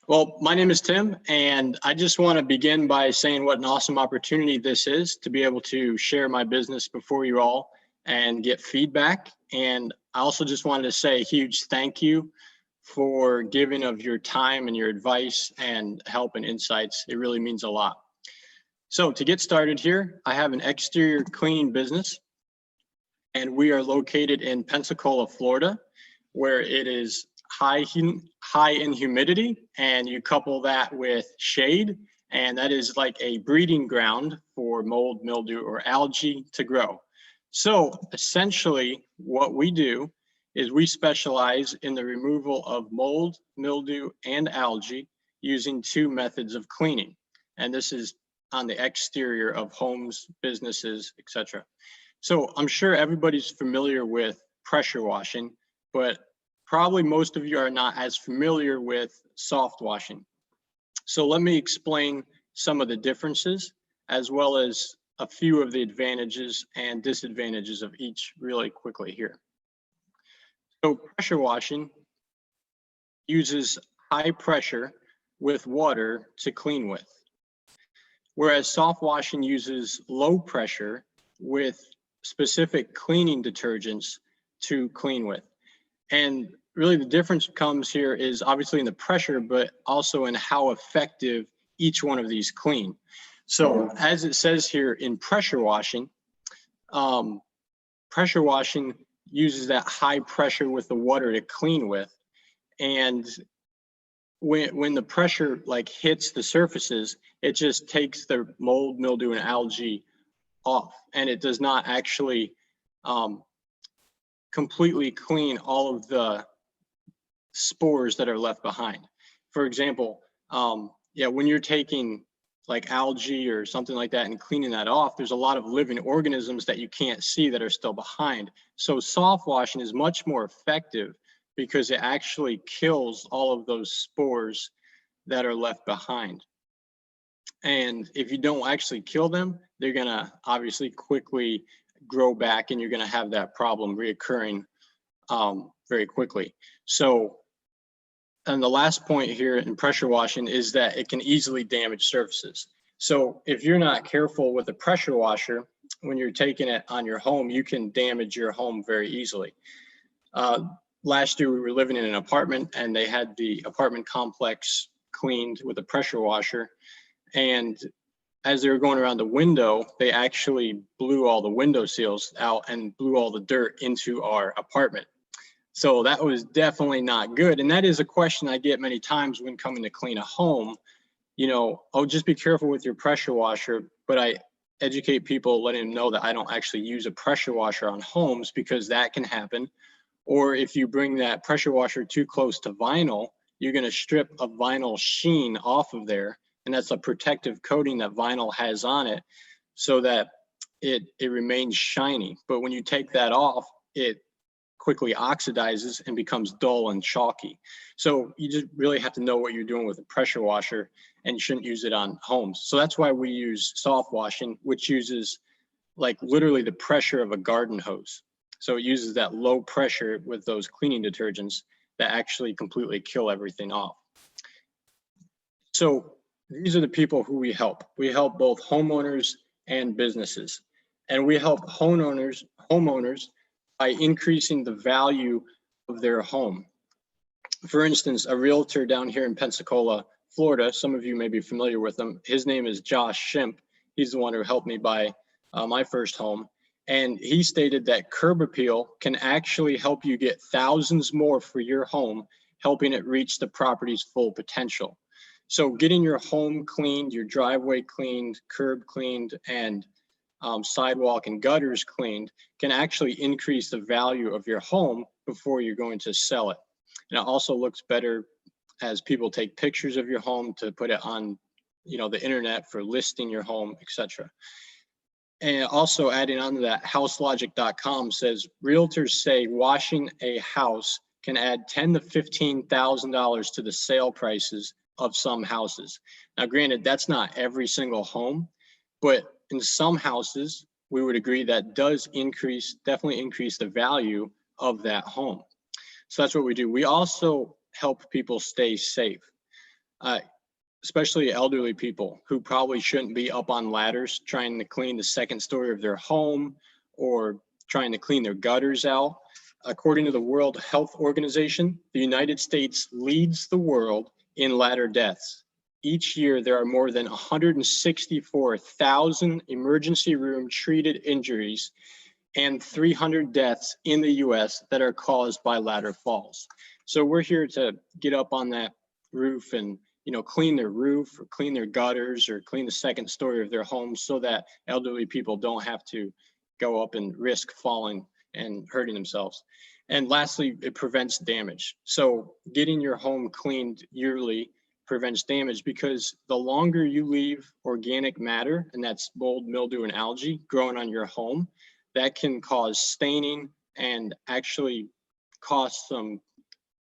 Well, my name is Tim, and I just want to begin by saying what an awesome opportunity this is to be able to share my business before you all and get feedback. And I also just wanted to say a huge thank you for giving of your time and your advice and help and insights. It really means a lot. So to get started here, I have an exterior cleaning business, and we are located in Pensacola, Florida, where it is high in humidity, and you couple that with shade, and that is like a breeding ground for mold, mildew, or algae to grow. So essentially what we do is we specialize in the removal of mold, mildew, and algae using two methods of cleaning. And this is on the exterior of homes, businesses, etc. So I'm sure everybody's familiar with pressure washing, but probably most of you are not as familiar with soft washing. So let me explain some of the differences, as well as a few of the advantages and disadvantages of each really quickly here. So pressure washing uses high pressure with water to clean with, whereas soft washing uses low pressure with specific cleaning detergents to clean with. And really the difference comes here is obviously in the pressure, but also in how effective each one of these clean. So as it says here in pressure washing uses that high pressure with the water to clean with. And when the pressure like hits the surfaces, it just takes the mold, mildew, and algae off, and it does not actually completely clean all of the spores that are left behind. For example, when you're taking like algae or something like that and cleaning that off, there's a lot of living organisms that you can't see that are still behind. So soft washing is much more effective because it actually kills all of those spores that are left behind. And if you don't actually kill them, they're gonna obviously quickly grow back, and you're gonna have that problem reoccurring very quickly. So, and the last point here in pressure washing is that it can easily damage surfaces. So if you're not careful with a pressure washer, when you're taking it on your home, you can damage your home very easily. Last year we were living in an apartment, and they had the apartment complex cleaned with a pressure washer. And as they were going around the window, they actually blew all the window seals out and blew all the dirt into our apartment. So that was definitely not good. And that is a question I get many times when coming to clean a home. You know, oh, just be careful with your pressure washer. But I educate people, letting them know that I don't actually use a pressure washer on homes, because that can happen. Or if you bring that pressure washer too close to vinyl, you're going to strip a vinyl sheen off of there. And that's a protective coating that vinyl has on it so that it remains shiny. But when you take that off, it quickly oxidizes and becomes dull and chalky. So you just really have to know what you're doing with a pressure washer, and you shouldn't use it on homes. So that's why we use soft washing, which uses like literally the pressure of a garden hose. So it uses that low pressure with those cleaning detergents that actually completely kill everything off. So these are the people who we help. We help both homeowners and businesses. And we help homeowners by increasing the value of their home. For instance, a realtor down here in Pensacola, Florida, some of you may be familiar with him. His name is Josh Shimp. He's the one who helped me buy my first home. And he stated that curb appeal can actually help you get thousands more for your home, helping it reach the property's full potential. So getting your home cleaned, your driveway cleaned, curb cleaned, and sidewalk and gutters cleaned can actually increase the value of your home before you're going to sell it. And it also looks better as people take pictures of your home to put it on, the internet for listing your home, etc. And also adding on to that, houselogic.com says realtors say washing a house can add $10,000 to $15,000 to the sale prices of some houses. Now, granted, that's not every single home, but in some houses, we would agree that does definitely increase the value of that home. So that's what we do. We also help people stay safe, especially elderly people who probably shouldn't be up on ladders trying to clean the second story of their home or trying to clean their gutters out. According to the World Health Organization, the United States leads the world in ladder deaths. Each year, there are more than 164,000 emergency room treated injuries and 300 deaths in the US that are caused by ladder falls. So we're here to get up on that roof and clean their roof or clean their gutters or clean the second story of their homes so that elderly people don't have to go up and risk falling and hurting themselves. And lastly, it prevents damage. So getting your home cleaned yearly prevents damage, because the longer you leave organic matter, and that's mold, mildew, and algae growing on your home, that can cause staining and actually cost some,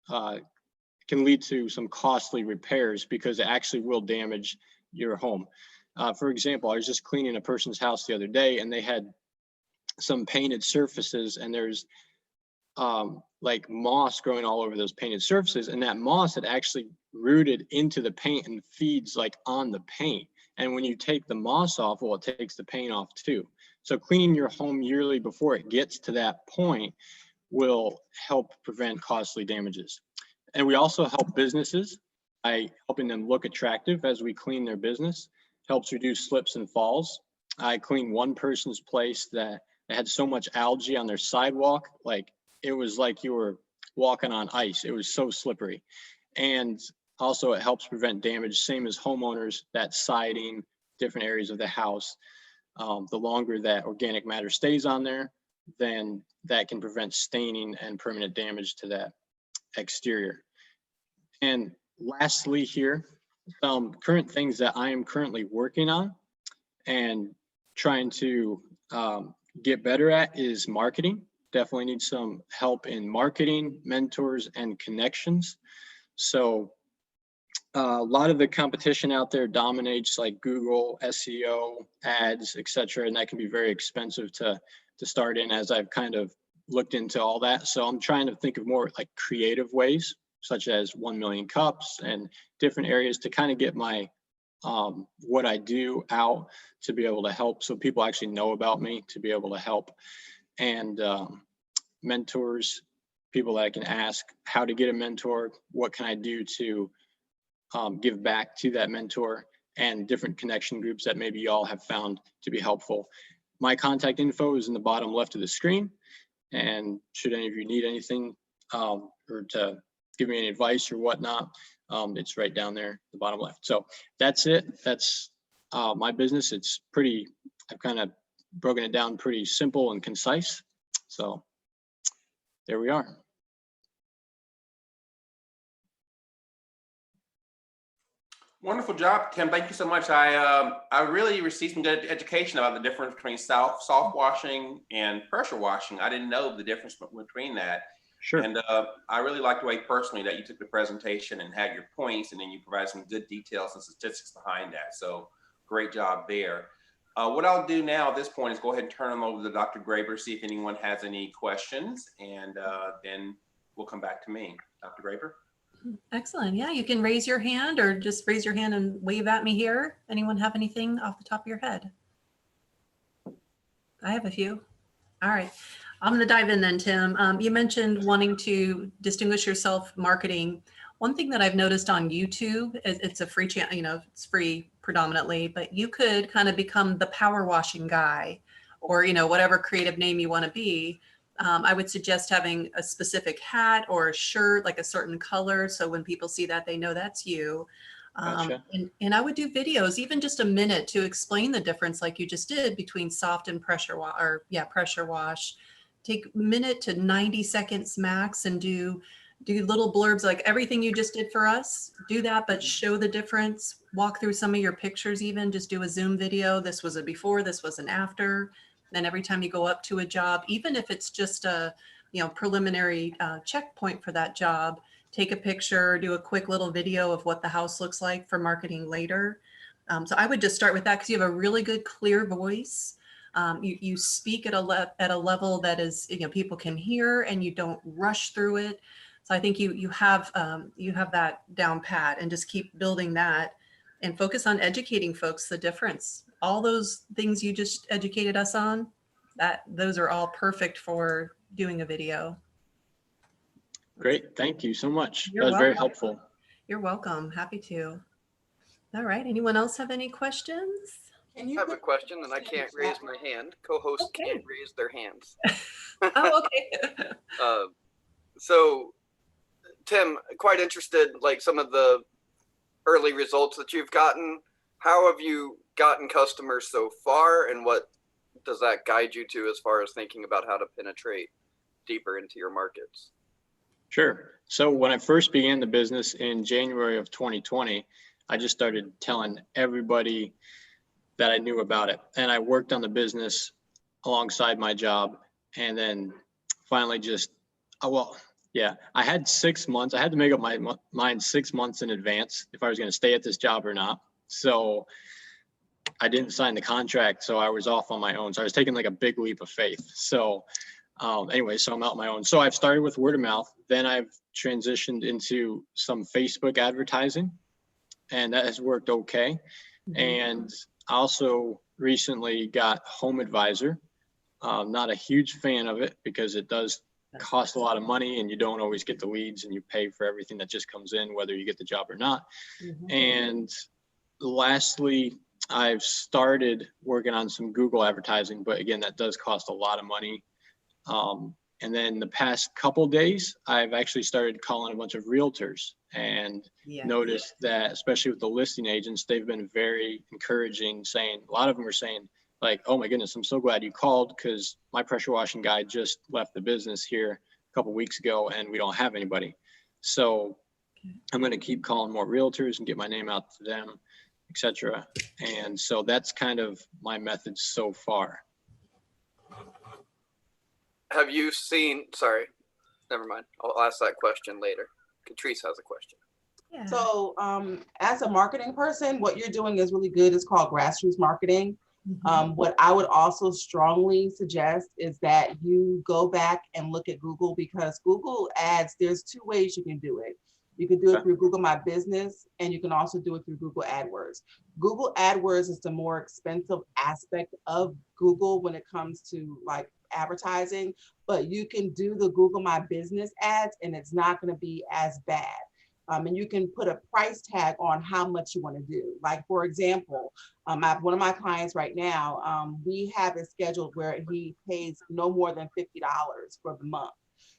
can lead to some costly repairs, because it actually will damage your home. For example, I was just cleaning a person's house the other day, and they had some painted surfaces, and there's like moss growing all over those painted surfaces, and that moss had actually rooted into the paint and feeds like on the paint. And when you take the moss off, well, it takes the paint off too. So cleaning your home yearly before it gets to that point will help prevent costly damages. And we also help businesses by helping them look attractive as we clean their business. Helps reduce slips and falls. I cleaned one person's place that had so much algae on their sidewalk, like it was like you were walking on ice. It was so slippery. And also it helps prevent damage, same as homeowners, that siding, different areas of the house. The longer that organic matter stays on there, then that can prevent staining and permanent damage to that exterior. And lastly here, some current things that I am currently working on and trying to get better at is marketing. Definitely need some help in marketing, mentors, and connections. So a lot of the competition out there dominates like Google, SEO, ads, etc., and that can be very expensive to start in, as I've kind of looked into all that. So I'm trying to think of more like creative ways, such as 1 Million Cups and different areas to kind of get my what I do out, to be able to help, so people actually know about me, to be able to help. And mentors, people that I can ask how to get a mentor, what can I do to give back to that mentor, and different connection groups that maybe y'all have found to be helpful. My contact info is in the bottom left of the screen, and should any of you need anything or to give me any advice or whatnot, it's right down there, the bottom left. So that's it. That's my business. It's pretty, I've kind of broken it down pretty simple and concise. So there we are. Wonderful job, Tim. Thank you so much. I really received some good education about the difference between soft washing and pressure washing. I didn't know the difference between that. Sure. And I really liked the way personally that you took the presentation and had your points, and then you provided some good details and statistics behind that. So great job there. What I'll do now at this point is go ahead and turn them over to Dr. Graber, see if anyone has any questions, and then we'll come back to me. Dr. Graber? Excellent. Yeah, you can raise your hand or just raise your hand and wave at me here. Anyone have anything off the top of your head? I have a few. All right. I'm going to dive in then, Tim. You mentioned wanting to distinguish yourself marketing. One thing that I've noticed on YouTube, it's a free channel, you know, it's free predominantly, but you could kind of become the power washing guy, or, you know, whatever creative name you want to be. I would suggest having a specific hat or a shirt, like a certain color. So when people see that, they know that's you. Gotcha. And I would do videos, even just a minute, to explain the difference, like you just did, between soft and pressure wash, or pressure wash. Take a minute to 90 seconds max and do little blurbs, like everything you just did for us. Do that, but show the difference. Walk through some of your pictures, even just do a Zoom video. This was a before, this was an after. Then every time you go up to a job, even if it's just a preliminary checkpoint for that job, take a picture, do a quick little video of what the house looks like for marketing later. So I would just start with that, because you have a really good, clear voice. You speak at a level that is, people can hear, and you don't rush through it. So I think you have that down pat, and just keep building that and focus on educating folks the difference. All those things you just educated us on, those are all perfect for doing a video. Great. Thank you so much. You're That was very welcome. helpful. You're welcome. Happy to. All right. Anyone else have any questions? I have a question and I can't raise my hand. Co-hosts Okay. can't raise their hands. Oh, okay. So Tim, quite interested, like some of the early results that you've gotten. How have you gotten customers so far, and what does that guide you to as far as thinking about how to penetrate deeper into your markets? Sure. So when I first began the business in January of 2020, I just started telling everybody that I knew about it. And I worked on the business alongside my job. And then finally I had 6 months. I had to make up my mind 6 months in advance if I was going to stay at this job or not. So I didn't sign the contract. So I was off on my own. So I was taking like a big leap of faith. So anyway, so I'm out on my own. So I've started with word of mouth. Then I've transitioned into some Facebook advertising, and that has worked okay. And I also recently got Home Advisor. Not a huge fan of it because it does cost a lot of money and you don't always get the leads, and you pay for everything that just comes in, whether you get the job or not. And lastly, I've started working on some Google advertising, but again, that does cost a lot of money. And then the past couple days, I've actually started calling a bunch of realtors, and noticed that, especially with the listing agents, they've been very encouraging, saying, a lot of them are saying like, oh my goodness, I'm so glad you called, because my pressure washing guy just left the business here a couple weeks ago and we don't have anybody. So I'm going to keep calling more realtors and get my name out to them, etc. And so that's kind of my method so far. Have you seen, sorry, never mind. I'll ask that question later. Catrice has a question. Yeah. So as a marketing person, what you're doing is really good. It's called grassroots marketing. What I would also strongly suggest is that you go back and look at Google, because Google ads, there's two ways you can do it. You can do it through Google My Business, and you can also do it through Google AdWords. Google AdWords is the more expensive aspect of Google when it comes to like advertising, but you can do the Google My Business ads and it's not going to be as bad. And you can put a price tag on how much you want to do. Like, for example, one of my clients right now, we have it scheduled where he pays no more than $50 for the month.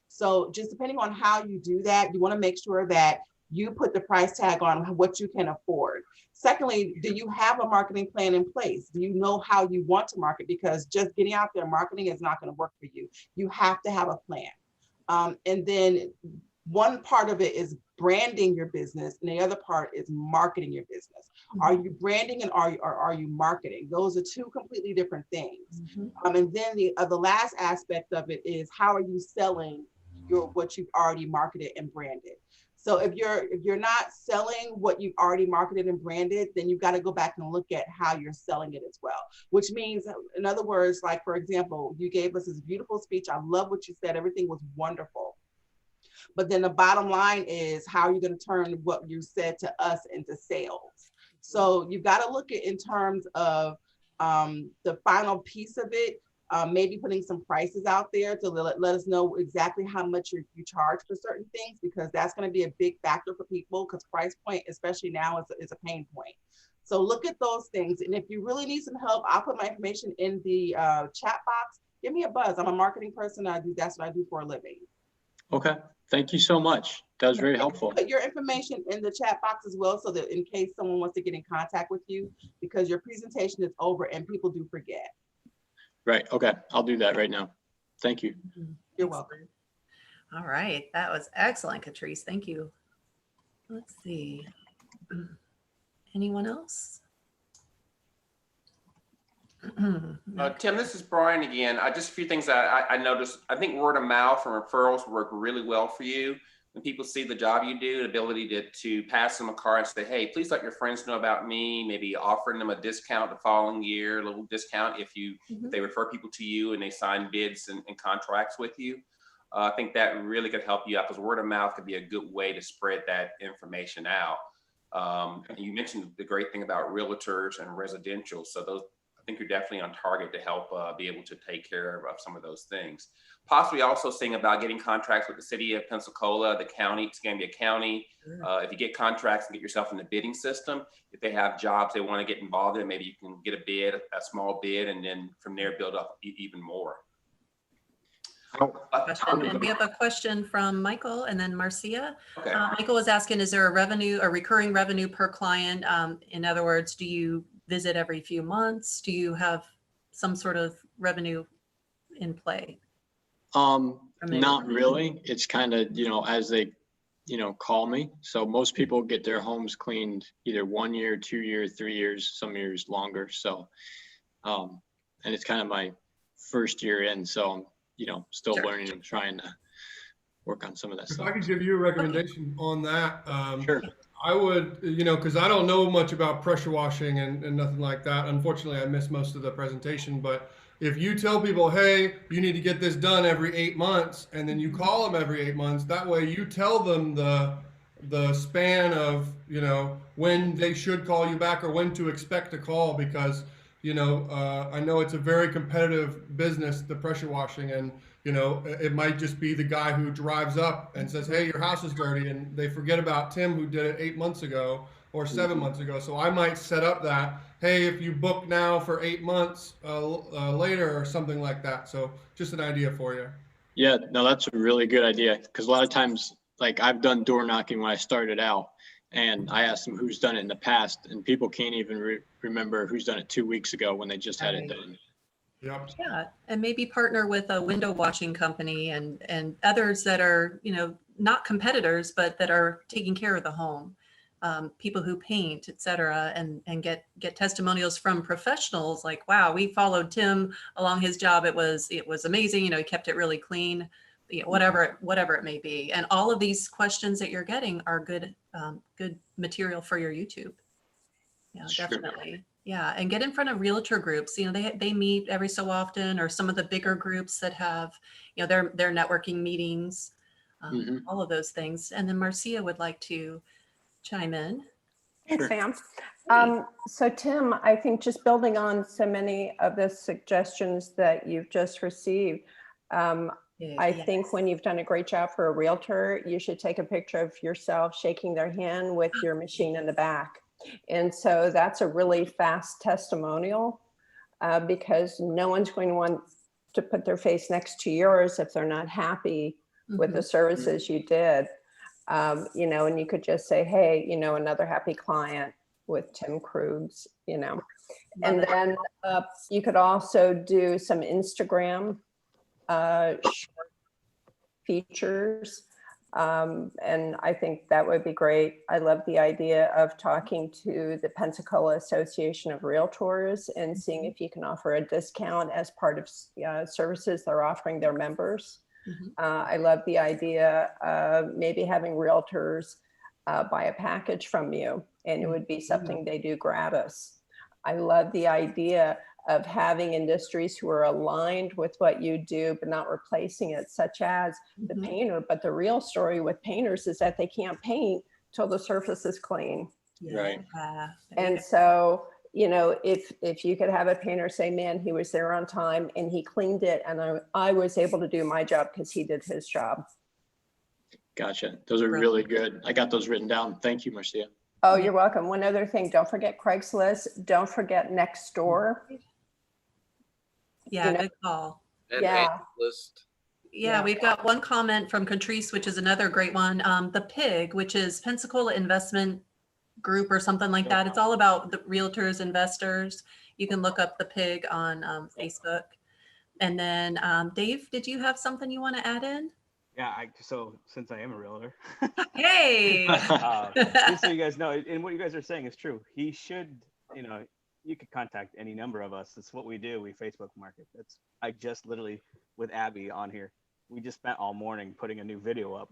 So just depending on how you do that, you want to make sure that you put the price tag on what you can afford. Secondly, do you have a marketing plan in place? Do you know how you want to market? Because just getting out there marketing is not going to work for you. You have to have a plan. And then one part of it is branding your business, and the other part is marketing your business. Are you branding and are you marketing? Those are two completely different things. And then the last aspect of it is, how are you selling what you've already marketed and branded? So if you're not selling what you've already marketed and branded, then you've got to go back and look at how you're selling it as well. Which means, in other words, like, for example, you gave us this beautiful speech. I love what you said. Everything was wonderful. But then the bottom line is, how are you going to turn what you said to us into sales? So you've got to look at in terms of the final piece of it, maybe putting some prices out there to let us know exactly how much you charge for certain things, because that's going to be a big factor for people, because price point, especially now, is a pain point. So look at those things. And if you really need some help, I'll put my information in the chat box. Give me a buzz. I'm a marketing person. That's what I do for a living. Okay. Thank you so much. That was very helpful. Put your information in the chat box as well, so that in case someone wants to get in contact with you, because your presentation is over and people do forget. Right. Okay. I'll do that right now. Thank you. You're welcome. All right. That was excellent, Catrice. Thank you. Let's see. Anyone else? Tim, this is Brian again. Just a few things I noticed. I think word of mouth and referrals work really well for you. When people see the job you do, the ability to pass them a card and say, hey, please let your friends know about me, maybe offering them a discount the following year, a little discount if they refer people to you and they sign bids and contracts with you. I think that really could help you out because word of mouth could be a good way to spread that information out. And you mentioned the great thing about realtors and residential. So those, I think you're definitely on target to help be able to take care of some of those things. Possibly also seeing about getting contracts with the city of Pensacola, the county, Escambia County. If you get contracts and get yourself in the bidding system, if they have jobs they want to get involved in, maybe you can get a bid, a small bid, and then from there build up even more. Question. And we have a question from Michael and then Marcia. Okay. Michael was asking, is there a recurring revenue per client? In other words, do you visit every few months? Do you have some sort of revenue in play? Not really. It's kind of, as they, call me. So most people get their homes cleaned either 1 year, 2 years, 3 years, some years longer. So, and it's kind of my first year in. So I'm, still Sure. learning and trying to work on some of that If stuff. I could give you a recommendation on that, Sure. I would, because I don't know much about pressure washing and nothing like that. Unfortunately, I missed most of the presentation, but if you tell people, hey, you need to get this done every 8 months, and then you call them every 8 months, that way you tell them the span of, when they should call you back or when to expect a call, because, I know it's a very competitive business, the pressure washing, and, it might just be the guy who drives up and says, hey, your house is dirty, and they forget about Tim who did it 8 months ago or 7 months ago. So I might set up that, hey, if you book now for 8 months later or something like that. So just an idea for you. Yeah, no, that's a really good idea. Because a lot of times, like I've done door knocking when I started out, and I asked them who's done it in the past, and people can't even remember who's done it 2 weeks ago when they just had it done. Yep. Yeah, and maybe partner with a window washing company and others that are, not competitors, but that are taking care of the home. People who paint, et cetera, and get testimonials from professionals like, wow, we followed Tim along his job. It was amazing. He kept it really clean, whatever it may be. And all of these questions that you're getting are good material for your YouTube. Yeah, Sure. definitely. Yeah, and get in front of realtor groups. They meet every so often, or some of the bigger groups that have, their networking meetings, all of those things. And then Marcia would like to chime in. Thanks, Sure. Sam. So Tim, I think just building on so many of the suggestions that you've just received, I think when you've done a great job for a realtor, you should take a picture of yourself shaking their hand with your machine in the back. And so that's a really fast testimonial because no one's going to want to put their face next to yours if they're not happy with the services you did. And you could just say, hey, another happy client with Tim Krugs, and then you could also do some Instagram short features. And I think that would be great. I love the idea of talking to the Pensacola Association of Realtors and seeing if you can offer a discount as part of services they're offering their members. I love the idea of maybe having realtors buy a package from you, and it would be something they do gratis. I love the idea of having industries who are aligned with what you do, but not replacing it, such as the painter. But the real story with painters is that they can't paint till the surface is clean. Right. And so, if you could have a painter say, man, he was there on time and he cleaned it, and I was able to do my job because he did his job. Gotcha. Those are really good. I got those written down. Thank you, Marcia. Oh, you're welcome. One other thing, don't forget Craigslist. Don't forget Nextdoor. Yeah, good call. And Yeah. list. Yeah, we've got one comment from Contrice, which is another great one. The PIG, which is Pensacola Investment Group or something like that. It's all about the realtors, investors. You can look up the PIG on Facebook. And then Dave, did you have something you want to add in? Yeah, so since I am a realtor, Hey! just so you guys know, and what you guys are saying is true. He should, you could contact any number of us. That's what we do. We Facebook market. I just literally with Abby on here. We just spent all morning putting a new video up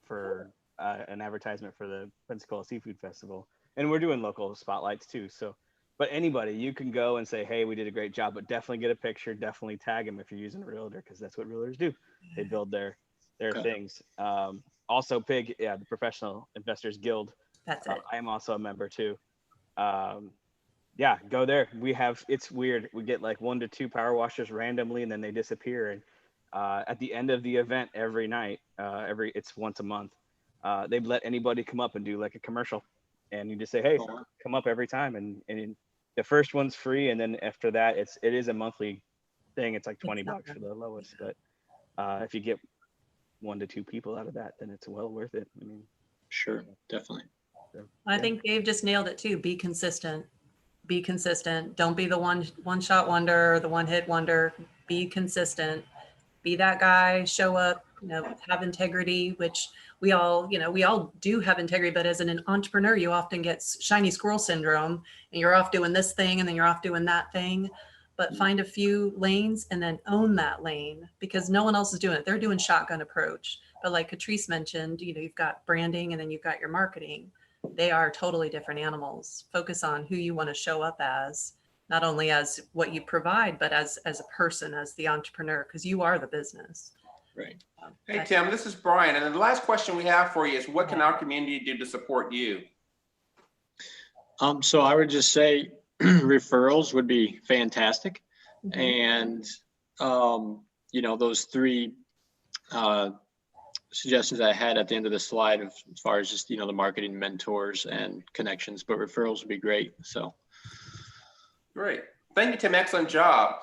for an advertisement for the Pensacola Seafood Festival, and we're doing local spotlights too. So, but anybody, you can go and say, hey, we did a great job, but definitely get a picture. Definitely tag them if you're using a realtor, because that's what realtors do. They build their their Okay. things. Also PIG, yeah, the Professional Investors Guild. That's it. I am also a member too. Yeah, go there. It's weird. We get like 1 to 2 power washers randomly, and then they disappear. And at the end of the event every night, it's once a month, they've let anybody come up and do like a commercial, and you just say, hey, Oh, wow. come up every time. And the first one's free, and then after that, it is a monthly thing. It's like $20 for the lowest, but if you get 1 to 2 people out of that, then it's well worth it. I mean, Sure, definitely. I think Dave just nailed it too. Be consistent. Be consistent. Don't be the one shot wonder or the one hit wonder. Be consistent. Be that guy. Show up. Have integrity, which we all do have integrity. But as an entrepreneur, you often get shiny squirrel syndrome, and you're off doing this thing, and then you're off doing that thing. But find a few lanes and then own that lane, because no one else is doing it. They're doing shotgun approach. But like Catrice mentioned, you've got branding and then you've got your marketing. They are totally different animals. Focus on who you want to show up as, not only as what you provide, but as a person, as the entrepreneur, because you are the business. Right. Hey, Tim, this is Brian. And then the last question we have for you is, what can our community do to support you? So I would just say referrals would be fantastic. Mhm. And, those 3 suggestions I had at the end of the slide as far as just, the marketing mentors and connections, but referrals would be great. So. Great. Thank you, Tim. Excellent job.